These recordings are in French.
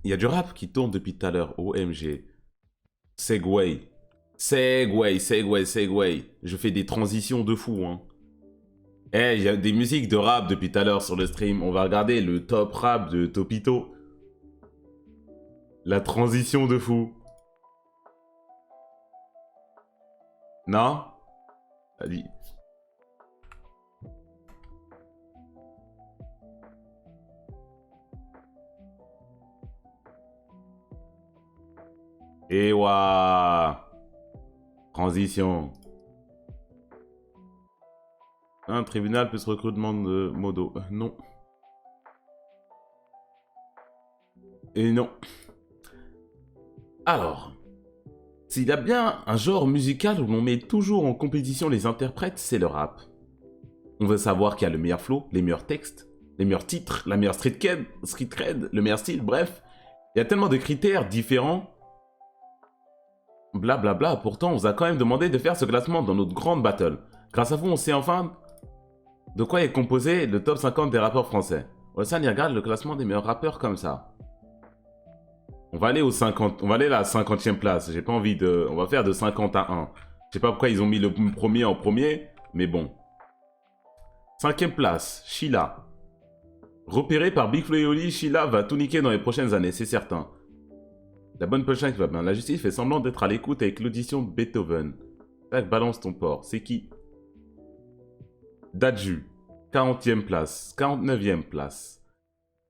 Il y a du rap qui tourne depuis tout à l'heure. OMG. Segway. Segway, segway, segway. Je fais des transitions de fou, hein. Eh, il y a des musiques de rap depuis tout à l'heure sur le stream. On va regarder le top rap de Topito. La transition de fou. Non? Allez. Et ouah. Transition. Un tribunal plus recrutement de modo. Non. Et non. Alors. S'il y a bien un genre musical où l'on met toujours en compétition les interprètes, c'est le rap. On veut savoir qui a le meilleur flow, les meilleurs textes, les meilleurs titres, la meilleure street cred, le meilleur style, bref. Il y a tellement de critères différents. Blablabla, pourtant on vous a quand même demandé de faire ce classement dans notre grande battle. Grâce à vous, on sait enfin de quoi est composé le top 50 des rappeurs français. Olsan, il regarde le classement des meilleurs rappeurs comme ça. On va aller au 50, on va aller à la 50e place. J'ai pas envie de... On va faire de 50 à 1. Je sais pas pourquoi ils ont mis le premier en premier, mais bon. 5e place, Sheila. Repéré par Big Flo et Oli, Sheila va tout niquer dans les prochaines années, c'est certain. La bonne punchline qui va bien. La justice fait semblant d'être à l'écoute avec l'audition Beethoven. Tac, balance ton porc. C'est qui? Dadju. 40e place. 49e place.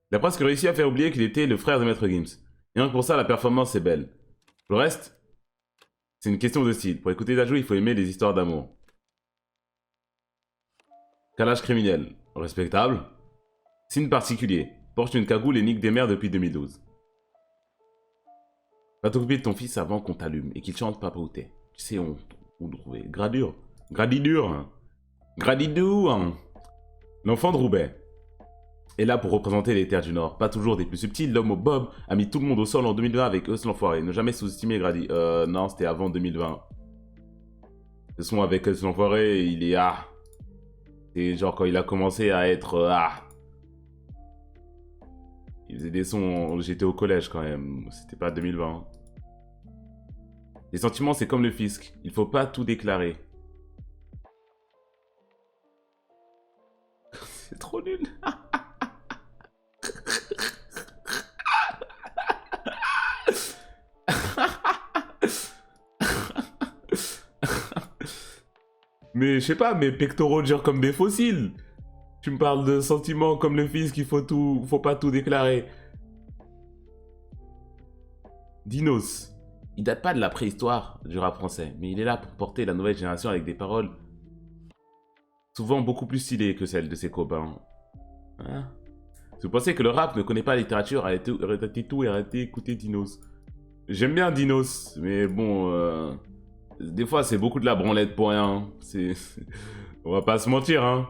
Il a presque réussi à faire oublier qu'il était le frère de Maître Gims. Et donc pour ça, la performance est belle. Le reste, c'est une question de style. Pour écouter Dadju, il faut aimer les histoires d'amour. Calage criminel. Respectable. Signe particulier. Porte une cagoule et nique des mères depuis 2012. Va t'occuper de ton fils avant qu'on t'allume et qu'il chante Papa où t'es. Tu sais où le trouver. Gradure. Gradidur. Hein. Gradidou. Hein. L'enfant de Roubaix est là pour représenter les terres du Nord. Pas toujours des plus subtils, l'homme au bob a mis tout le monde au sol en 2020 avec Eus l'enfoiré. Ne jamais sous-estimer Grady. Non, c'était avant 2020. Ce son avec Eus l'enfoiré, il est c'est genre quand il a commencé à être Il faisait des sons, j'étais au collège quand même, c'était pas 2020. Les sentiments, c'est comme le fisc, il faut pas tout déclarer. C'est trop nul. Mais je sais pas, mes pectoraux durent comme des fossiles. Tu me parles de sentiments comme le fisc, il faut pas tout déclarer. Dinos. Il date pas de la préhistoire du rap français, mais il est là pour porter la nouvelle génération avec des paroles souvent beaucoup plus stylées que celles de ses copains. Hein? Si vous pensez que le rap ne connaît pas la littérature, arrêtez tout et arrêtez d'écouter Dinos. J'aime bien Dinos, mais bon, des fois c'est beaucoup de la branlette pour rien. On va pas se mentir, hein.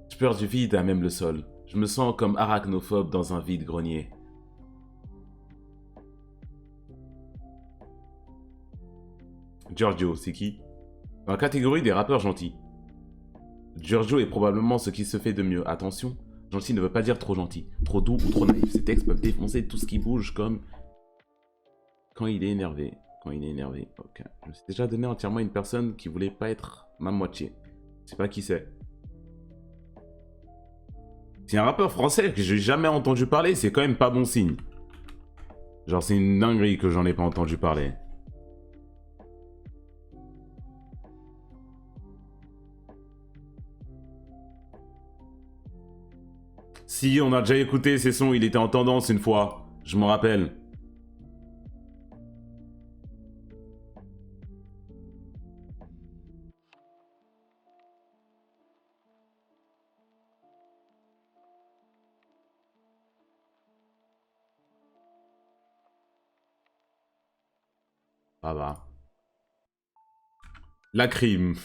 Je pleure du vide à même le sol. Je me sens comme arachnophobe dans un vide grenier. Giorgio, c'est qui? Dans la catégorie des rappeurs gentils. Giorgio est probablement ce qui se fait de mieux. Attention, gentil ne veut pas dire trop gentil, trop doux ou trop naïf. Ces textes peuvent défoncer tout ce qui bouge comme... Quand il est énervé. Quand il est énervé, ok. Je me suis déjà donné entièrement à une personne qui voulait pas être ma moitié. Je sais pas qui c'est. C'est un rappeur français que j'ai jamais entendu parler, c'est quand même pas bon signe. Genre c'est une dinguerie que j'en ai pas entendu parler. Si, on a déjà écouté ces sons, il était en tendance une fois, je m'en rappelle. Ça va. La crime.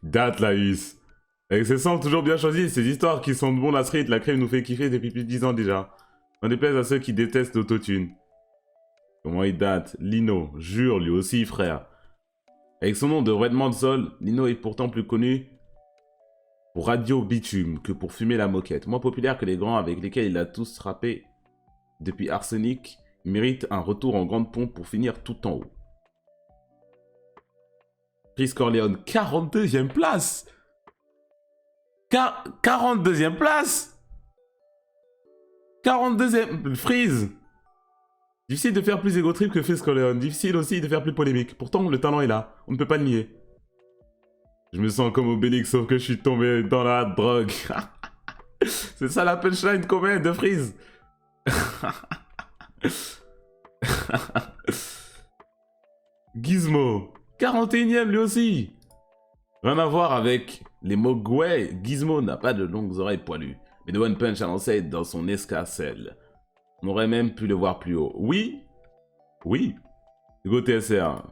Date la hus. Avec ses sons toujours bien choisis, ces histoires qui sont de bon la street, la crime nous fait kiffer depuis plus de 10 ans déjà. On déplaise à ceux qui détestent l'autotune. Comment il date? Lino, jure lui aussi frère. Avec son nom de vêtement de sol, Lino est pourtant plus connu pour Radio Bitume que pour fumer la moquette. Moins populaire que les grands avec lesquels il a tous rappé depuis Arsenic, il mérite un retour en grande pompe pour finir tout en haut. Chris Corleone, 42e place. 42e place. 42e. Freeze. Difficile de faire plus égo trip que Chris Corleone. Difficile aussi de faire plus polémique. Pourtant, le talent est là. On ne peut pas le nier. Je me sens comme Obélix, sauf que je suis tombé dans la drogue. C'est ça la punchline qu'on met de Freeze. Gizmo. 41e lui aussi. Rien à voir avec les Mogwai. Gizmo n'a pas de longues oreilles poilues. Mais The One Punch a lancé dans son escarcelle. On aurait même pu le voir plus haut. Oui. Oui. Hugo TSR.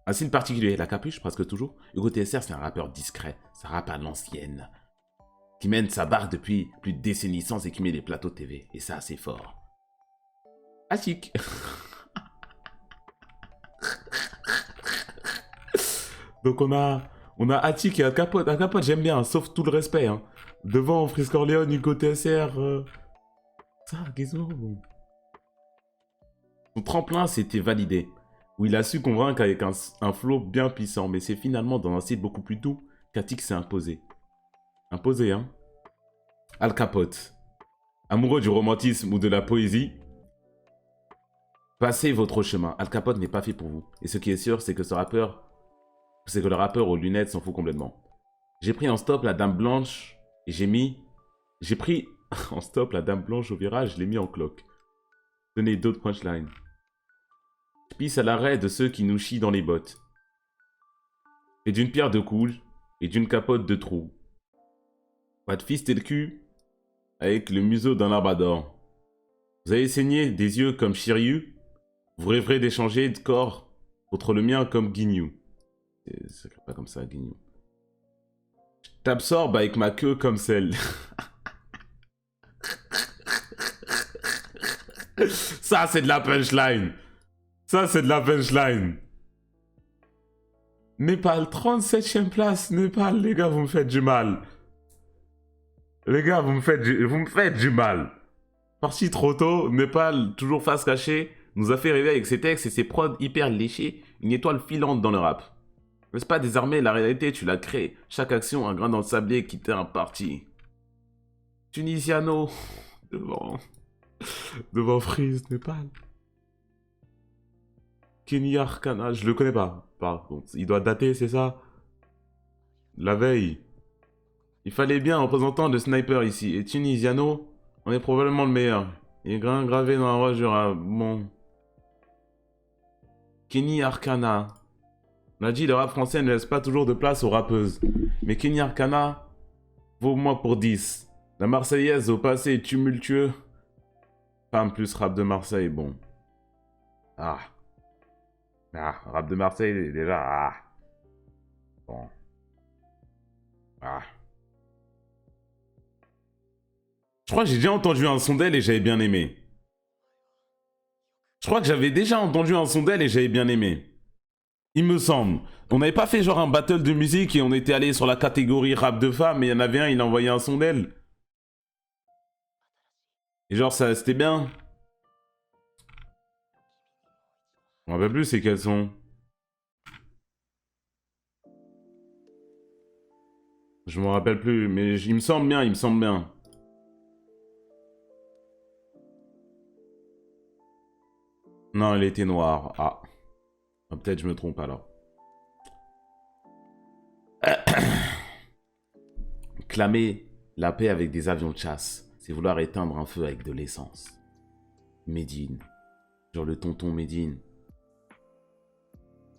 Un signe particulier, la capuche presque toujours. Hugo TSR, c'est un rappeur discret. C'est un rappeur à l'ancienne. Qui mène sa barre depuis plus de décennies sans écumer les plateaux TV. Et ça, c'est fort. Achik. Donc on a Attic et Al Capote. Al Capote, j'aime bien, sauf tout le respect. Hein. Devant Freeze Corleone, Hugo TSR. Ça, Gizmo. Son tremplin s'était validé. Où il a su convaincre avec un flow bien puissant. Mais c'est finalement dans un style beaucoup plus doux qu'Attic s'est imposé. Imposé, hein. Al Capote. Amoureux du romantisme ou de la poésie, passez votre chemin. Al Capote n'est pas fait pour vous. Et ce qui est sûr, c'est que le rappeur aux lunettes s'en fout complètement. J'ai pris en stop la dame blanche et j'ai pris en stop la dame blanche au virage, je l'ai mis en cloque. Donnez d'autres punchlines. Je pisse à l'arrêt de ceux qui nous chient dans les bottes. Et d'une pierre de coude et d'une capote de trou. Pas de fister le cul avec le museau d'un labrador. Vous avez saigné des yeux comme Shiryu. Vous rêverez d'échanger de corps contre le mien comme Ginyu. C'est pas comme ça, Ginyu. Je t'absorbe avec ma queue comme celle. Ça, c'est de la punchline. Ça, c'est de la punchline. Népal, 37e place. Népal, les gars, vous me faites du mal. Les gars, vous me faites du mal. Parti trop tôt, Népal, toujours face cachée, nous a fait rêver avec ses textes et ses prods hyper léchés, une étoile filante dans le rap. N'est-ce pas désormais la réalité, tu l'as créée. Chaque action, un grain dans le sablé qui t'est un parti. Tunisiano, devant Freeze, Népal. Kenny Arcana, je le connais pas, par contre. Il doit dater, c'est ça? La veille. Il fallait bien un représentant de Sniper ici. Et Tunisiano, on est probablement le meilleur. Il est gravé dans la roche du rap. Bon. Kenny Arcana. On a dit le rap français ne laisse pas toujours de place aux rappeuses. Mais Kenny Arcana vaut moins pour 10. La Marseillaise au passé est tumultueux. Femme plus rap de Marseille, bon. Ah. Ah, rap de Marseille, déjà, ah. Bon. Ah. Je crois que j'ai déjà entendu un son d'elle et j'avais bien aimé. Je crois que j'avais déjà entendu un son d'elle et j'avais bien aimé. Il me semble. On n'avait pas fait genre un battle de musique et on était allé sur la catégorie rap de femmes et il y en avait un, il a envoyé un son d'elle. Et genre ça, c'était bien. Je me rappelle plus c'est quels sont. Je me rappelle plus, mais il me semble bien, il me semble bien. Non, elle était noire. Ah. Ah, peut-être je me trompe alors. Clamer la paix avec des avions de chasse, c'est vouloir éteindre un feu avec de l'essence. Medine. Genre le tonton Medine.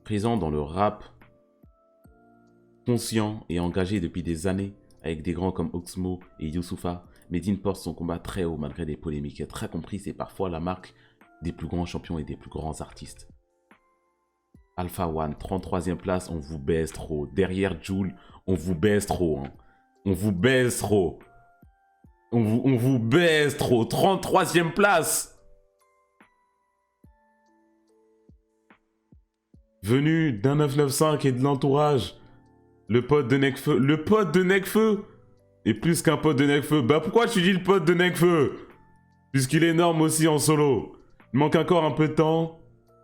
Présent dans le rap, conscient et engagé depuis des années, avec des grands comme Oxmo et Youssoupha, Medine porte son combat très haut malgré des polémiques. Être très compris, c'est parfois la marque des plus grands champions et des plus grands artistes. Alpha One, 33e place, on vous baise trop. Derrière Jul, on vous baise trop. Hein. On vous baise trop. On vous baise trop. 33e place. Venu d'un 995 et de l'entourage. Le pote de Nekfeu. Le pote de Nekfeu est plus qu'un pote de Nekfeu. Bah pourquoi tu dis le pote de Nekfeu? Puisqu'il est énorme aussi en solo. Il manque encore un peu de temps.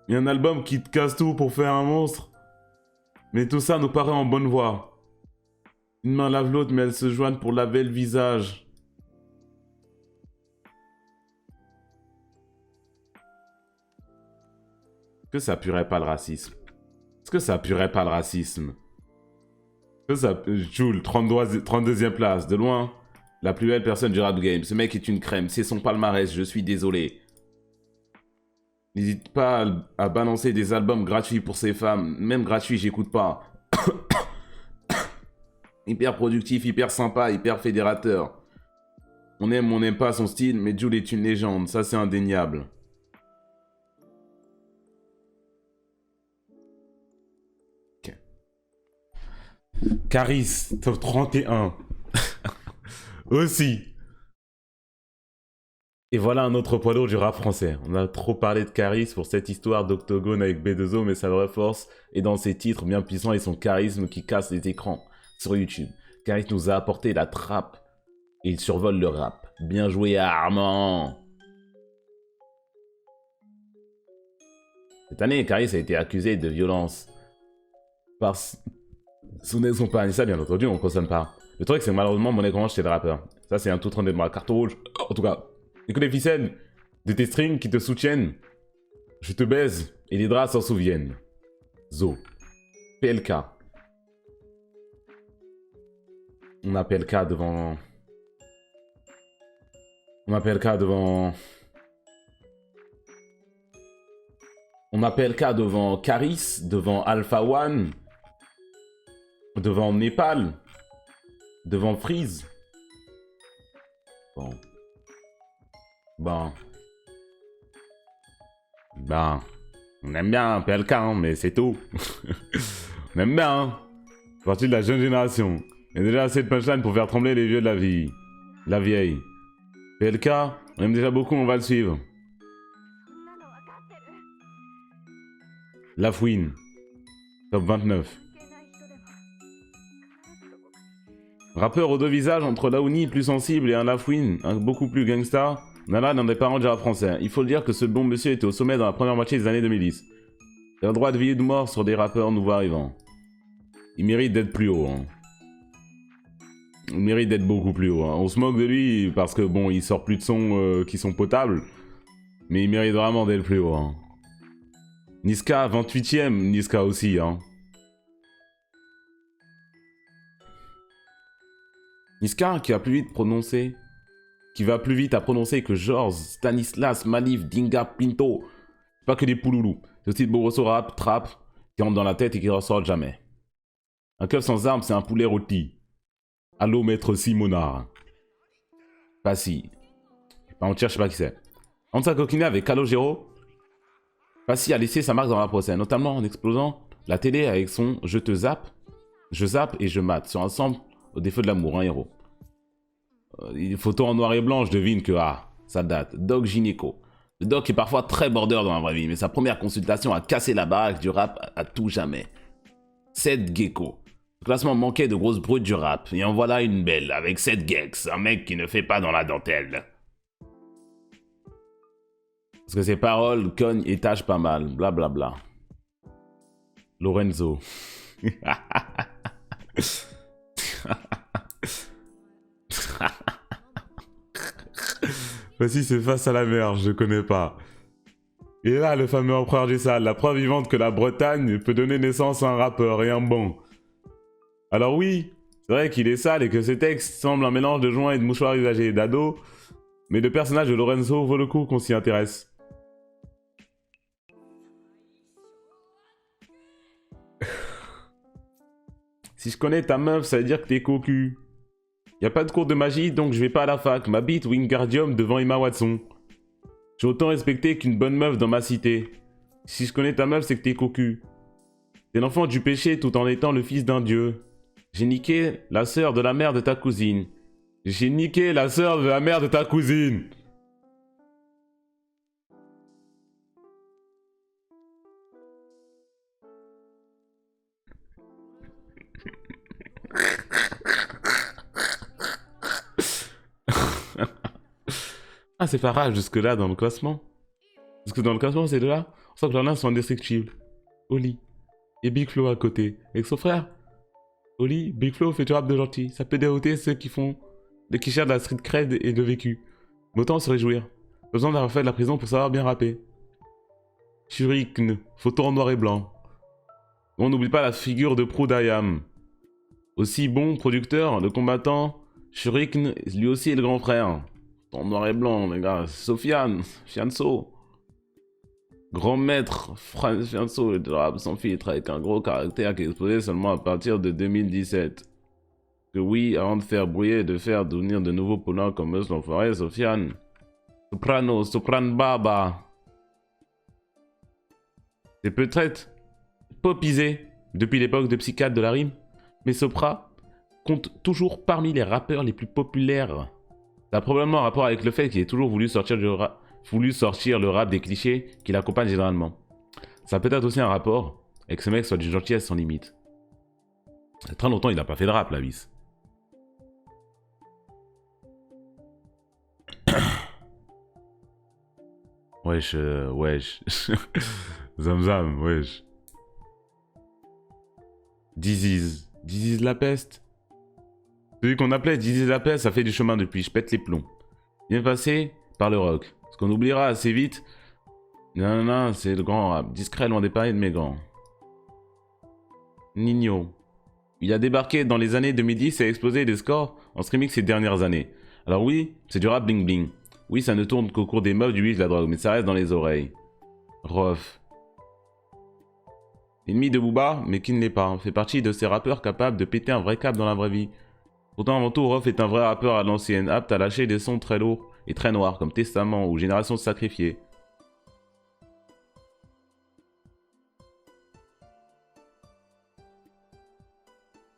Il y a un album qui te casse tout pour faire un monstre. Mais tout ça nous paraît en bonne voie. Une main lave l'autre, mais elles se joignent pour laver le visage. Est-ce que ça appuierait pas le racisme? Est-ce que ça appuierait pas le racisme? Est-ce que ça... Joule, 32e place, de loin. La plus belle personne du rap game. Ce mec est une crème, c'est son palmarès, je suis désolé. N'hésite pas à balancer des albums gratuits pour ces femmes. Même gratuits, j'écoute pas. Hyper productif, hyper sympa, hyper fédérateur. On aime ou on n'aime pas son style, mais Jul est une légende, ça c'est indéniable. Ok. Caris, top 31. Aussi. Et voilà un autre poids lourd du rap français. On a trop parlé de Caris pour cette histoire d'octogone avec B2O, mais sa vraie force est dans ses titres bien puissants et son charisme qui casse les écrans sur YouTube. Caris nous a apporté la trappe et il survole le rap. Bien joué à Armand. Cette année, Caris a été accusé de violence par son ex-compagne. Ça, bien entendu, on ne consomme pas. Le truc, c'est que malheureusement, mon écran, c'est le rappeur. Ça, c'est un tout train de ma carte rouge. En tout cas, et que les ficelles de tes strings qui te soutiennent, je te baise et les draps s'en souviennent. Zo. PLK. On a PLK devant... On a PLK devant... On a PLK devant Caris, devant Alpha One, devant Népal, devant Freeze. Bon. On aime bien PLK, hein, mais c'est tout. On aime bien, hein. Partie de la jeune génération. Il y a déjà assez de punchline pour faire trembler les vieux de la vie. La vieille. PLK, on aime déjà beaucoup, on va le suivre. La Fouine. Top 29. Rappeur aux deux visages entre Laouni plus sensible et un Lafouine beaucoup plus gangsta. On a là dans des parents du rap français. Il faut le dire que ce bon monsieur était au sommet dans la première moitié des années 2010. Il a le droit de vie ou de mort sur des rappeurs nouveaux arrivants. Il mérite d'être plus haut. Hein. Il mérite d'être beaucoup plus haut. Hein. On se moque de lui parce que bon, il sort plus de sons qui sont potables. Mais il mérite vraiment d'être plus haut. Hein. Niska, 28ème, Niska aussi. Hein. Niska qui va plus vite prononcer. Qui va plus vite à prononcer que Georges, Stanislas, Malif, Dinga, Pinto. C'est pas que des pouloulous. C'est aussi de Borosso rap, trap, qui rentre dans la tête et qui ressortent jamais. Un keuf sans armes, c'est un poulet rôti. Allô, maître Simonard. Pas si. Pas entière, je sais pas qui c'est. Entre sa coquinée avec Calogero, Passy a laissé sa marque dans la procès, notamment en explosant la télé avec son Je te zappe, je zappe et je mate, sur un sample au défaut de l'amour, un héros. Photo en noir et blanc, je devine que, ça date. Doc Gynéco. Le doc est parfois très border dans la vraie vie, mais sa première consultation a cassé la baraque du rap à tout jamais. Seth Gecko. Le classement manquait de grosses brutes du rap, et en voilà une belle, avec Seth Gex, un mec qui ne fait pas dans la dentelle. Parce que ses paroles cognent et tâchent pas mal, blablabla. Lorenzo. Voici c'est face à la mer, je connais pas. Et là, le fameux empereur du sale, la preuve vivante que la Bretagne peut donner naissance à un rappeur et un bon. Alors oui, c'est vrai qu'il est sale et que ses textes semblent un mélange de joints et de mouchoirs usagés d'ado, mais le personnage de Lorenzo vaut le coup qu'on s'y intéresse. Si je connais ta meuf, ça veut dire que t'es cocu. Y a pas de cours de magie, donc je vais pas à la fac. Ma bite Wingardium devant Emma Watson. J'ai autant respecté qu'une bonne meuf dans ma cité. Si je connais ta meuf, c'est que t'es cocu. T'es l'enfant du péché tout en étant le fils d'un dieu. J'ai niqué la sœur de la mère de ta cousine. J'ai niqué la sœur de la mère de ta cousine. Ah, c'est Farah jusque-là dans le classement. Parce que dans le classement, ces deux-là, on sent que leurs nains sont indestructibles. Oli. Et Big Flo à côté. Avec son frère. Oli, Big Flo fait du rap de gentil. Ça peut dérouter ceux qui font... qui cherchent de la street cred et de vécu. Mais autant se réjouir. Pas besoin d'avoir fait de la prison pour savoir bien rapper. Shurikn, photo en noir et blanc. On n'oublie pas la figure de proue d'Ayam. Aussi bon producteur, le combattant, Shurikn, lui aussi est le grand frère. En noir et blanc, les gars. Sofiane, Fianso. Grand maître, Fianso, de rap sans filtre, avec un gros caractère qui est exposé seulement à partir de 2017. Que oui, avant de faire brouiller et de faire devenir de nouveaux poulains comme Eus l'enfoiré, Sofiane. Soprano, Sopran Baba. C'est peut-être popisé depuis l'époque de Psychiatre de la rime, mais Sopra compte toujours parmi les rappeurs les plus populaires. Ça a probablement un rapport avec le fait qu'il ait toujours voulu sortir le rap des clichés qui l'accompagnent généralement. Ça a peut-être aussi un rapport avec ce mec soit du gentillesse sans limite. Il y a très longtemps il n'a pas fait de rap, la vis. Wesh, wesh. Zamzam, wesh. Disease. Disease la peste. Celui qu'on appelait Disease la peste, ça fait du chemin depuis, je pète les plombs. Bien passé par le rock. Ce qu'on oubliera assez vite. Non, non, non, c'est le grand rap. Discret, loin des paris de mes gants. Nino. Il a débarqué dans les années 2010 et a explosé des scores en streaming ces dernières années. Alors oui, c'est du rap bling bling. Oui, ça ne tourne qu'au cours des meufs, du weed, de la drogue, mais ça reste dans les oreilles. Rof. Ennemi de Booba, mais qui ne l'est pas. Fait partie de ces rappeurs capables de péter un vrai cap dans la vraie vie. Pourtant, avant tout, Rof est un vrai rappeur à l'ancienne, apte à lâcher des sons très lourds et très noirs, comme Testament ou Génération Sacrifiée.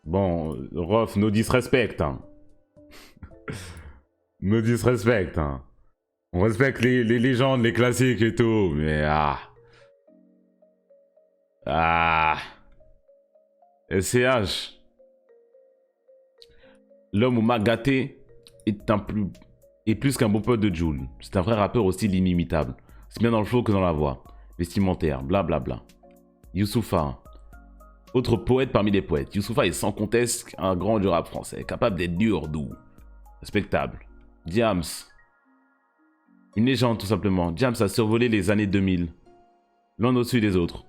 Bon, Rof, no disrespect, hein. No disrespect, hein. On respecte les légendes, les classiques et tout, mais ah. Ah. SCH. L'homme au m'a gâté est plus qu'un bon pote de Jul. C'est un vrai rappeur au style inimitable. C'est bien dans le flow que dans la voix. Vestimentaire, blablabla. Youssoupha. Autre poète parmi les poètes. Youssoupha est sans conteste un grand du rap français. Capable d'être dur, doux. Respectable. Diams. Une légende tout simplement. Diams a survolé les années 2000. L'un au-dessus des autres.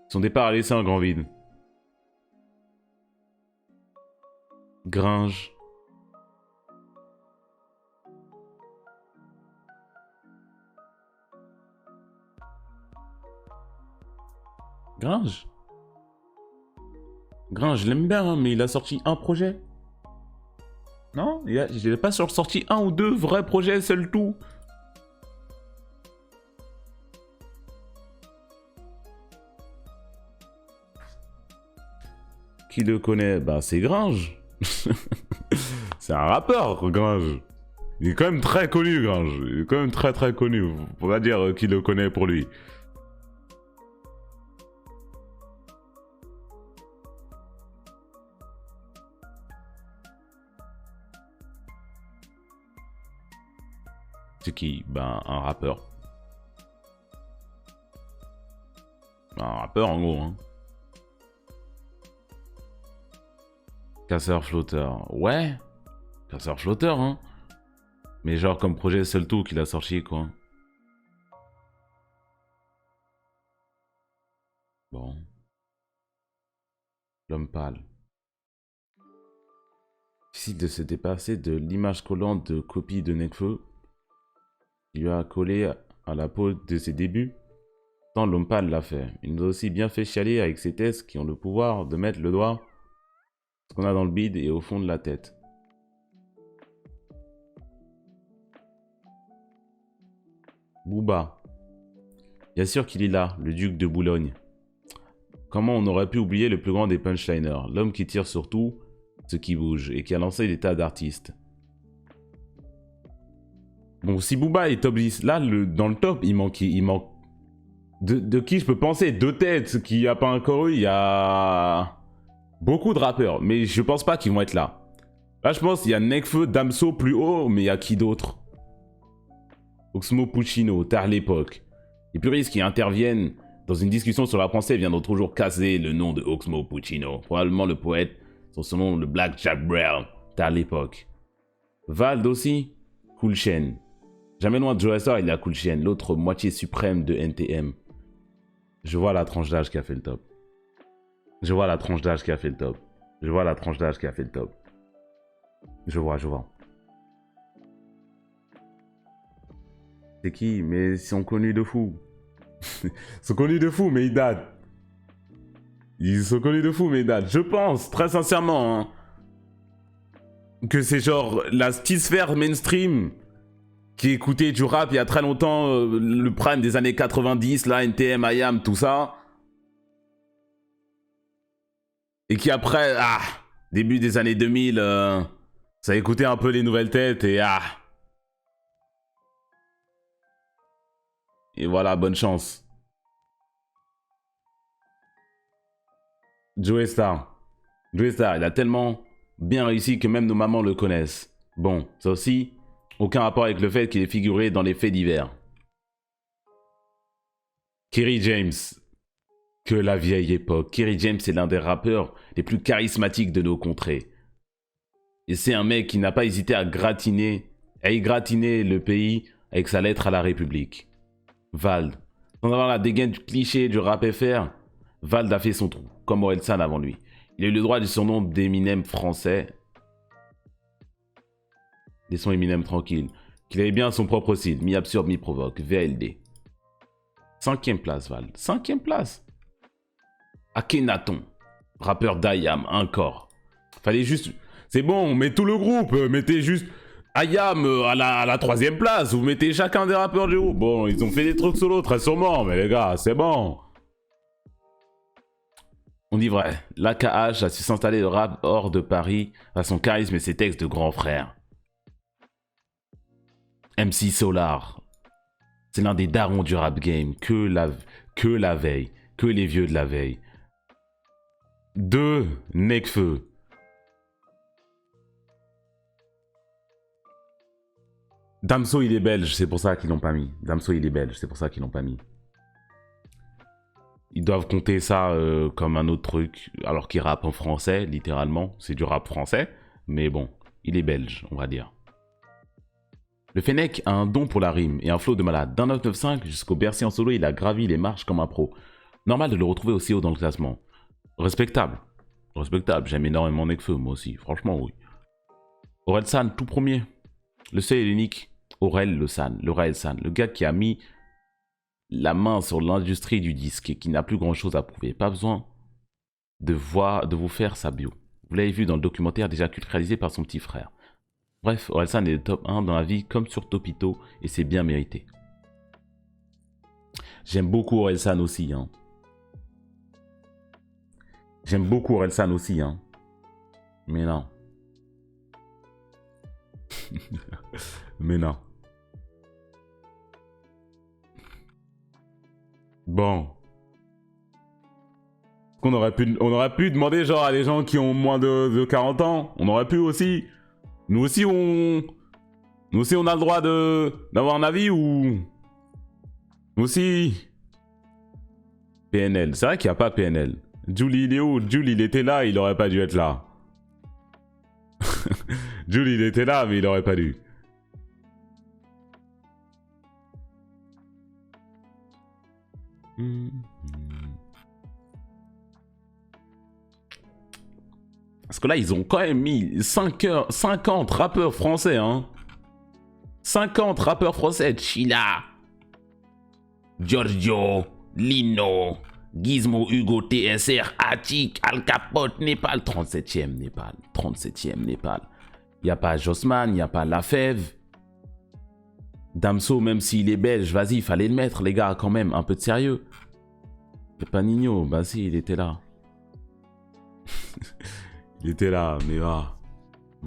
Son départ a laissé un grand vide. Gringe. Gringe. Gringe, je l'aime bien, hein, mais il a sorti un projet. Non, il n'a pas sorti un ou deux vrais projets, seul tout. Qui le connaît? Bah, c'est Gringe. C'est un rappeur, Gringe. Il est quand même très connu, Gringe. Il est quand même très très connu. On va dire qui le connaît pour lui. C'est qui? Ben, un rappeur. Un rappeur, en gros, hein. Casseur-flotteur. Ouais. Casseur-flotteur, hein. Mais genre comme projet seul tout qu'il a sorti, quoi. Bon. L'homme pâle. Difficile de se dépasser de l'image collante de copie de Nekfeu. Il lui a collé à la peau de ses débuts. Tant l'homme pâle l'a fait. Il nous a aussi bien fait chialer avec ses tests qui ont le pouvoir de mettre le doigt ce qu'on a dans le bide et au fond de la tête. Booba. Bien sûr qu'il est là, le duc de Boulogne. Comment on aurait pu oublier le plus grand des punchliners, l'homme qui tire sur tout ce qui bouge et qui a lancé des tas d'artistes. Bon, si Booba est top 10, là, dans le top, il manque... De qui je peux penser? Deux têtes qui n'y a pas encore eu, il y a... beaucoup de rappeurs, mais je pense pas qu'ils vont être là. Là, je pense qu'il y a Nekfeu, Damso plus haut, mais il y a qui d'autre? Oxmo Puccino, tard l'époque. Les puristes qui interviennent dans une discussion sur la français viendront toujours casser le nom de Oxmo Puccino. Probablement le poète, son nom le Black Jack Brown, tard l'époque. Vald aussi, Cool Chain. Jamais loin de Joe Star, il a Cool Chain, l'autre moitié suprême de NTM. Je vois la tranche d'âge qui a fait le top. Je vois la tranche d'âge qui a fait le top. Je vois la tranche d'âge qui a fait le top. Je vois. C'est qui? Mais ils sont connus de fou. Ils sont connus de fou, mais ils datent. Ils sont connus de fou, mais ils datent. Je pense, très sincèrement, hein, que c'est genre la petite sphère mainstream qui écoutait du rap il y a très longtemps, le prime des années 90, là, NTM, IAM, tout ça. Et qui après, début des années 2000, ça a écouté un peu les nouvelles têtes et Et voilà, bonne chance. Joey Star. Joey Star, il a tellement bien réussi que même nos mamans le connaissent. Bon, ça aussi, aucun rapport avec le fait qu'il est figuré dans les faits divers. Kerry James. Que la vieille époque. Kerry James est l'un des rappeurs les plus charismatiques de nos contrées. Et c'est un mec qui n'a pas hésité à égratiner le pays avec sa lettre à la République. Vald. Sans avoir la dégaine du cliché du rap FR, Vald a fait son trou, comme Orelsan avant lui. Il a eu le droit du surnom d'Eminem français. Laissons Eminem tranquille. Qu'il avait bien son propre style, mi-absurde, mi-provoque, VLD. 5e place, Vald. 5e place. Akhenaton, rappeur d'IAM, encore. Fallait juste... C'est bon, met tout le groupe, mettez juste... IAM à la 3e place, vous mettez chacun des rappeurs du groupe. Bon, ils ont fait des trucs solo, très sûrement, mais les gars, c'est bon. On dit vrai, l'AKH a su s'installer de rap hors de Paris à son charisme et ses textes de grand frère. MC Solar, c'est l'un des darons du rap game, que la veille, que les vieux de la veille. 2, Nekfeu. Damso, il est belge, c'est pour ça qu'ils l'ont pas mis. Damso, il est belge, c'est pour ça qu'ils l'ont pas mis. Ils doivent compter ça comme un autre truc, alors qu'il rappe en français, littéralement. C'est du rap français, mais bon, il est belge, on va dire. Le Fennec a un don pour la rime et un flow de malade. D'un 995 jusqu'au Bercy en solo, il a gravi les marches comme un pro. Normal de le retrouver aussi haut dans le classement. Respectable. Respectable, j'aime énormément Nekfeu, moi aussi, franchement oui. Orelsan, tout premier. Le seul et l'unique Orelsan, le gars qui a mis la main sur l'industrie du disque et qui n'a plus grand chose à prouver. Pas besoin de vous faire sa bio. Vous l'avez vu dans le documentaire déjà culte réalisé par son petit frère. Bref, Orelsan est le top 1 dans la vie comme sur Topito et c'est bien mérité. J'aime beaucoup Orelsan aussi. Hein. J'aime beaucoup Orelsan aussi. Hein. Mais non. Mais non. Bon. On aurait pu demander genre à des gens qui ont moins de 40 ans. On aurait pu aussi. Nous aussi on a le droit d'avoir un avis ou... Nous aussi. PNL. C'est vrai qu'il n'y a pas PNL. Julie, il est où? Julie, il était là, il aurait pas dû être là. Julie, il était là, mais il aurait pas dû. Parce que là, ils ont quand même mis 50 rappeurs français, hein. 50 rappeurs français. Chila, Giorgio, Lino, Gizmo, Hugo, TSR, Attic, Al Capote, Népal. 37e Népal. 37e Népal. Il n'y a pas Jossman, il n'y a pas Lafèvre. Damso, même s'il est belge, vas-y, il fallait le mettre, les gars, quand même. Un peu de sérieux. C'est pas Nino, bah si, il était là. Il était là, mais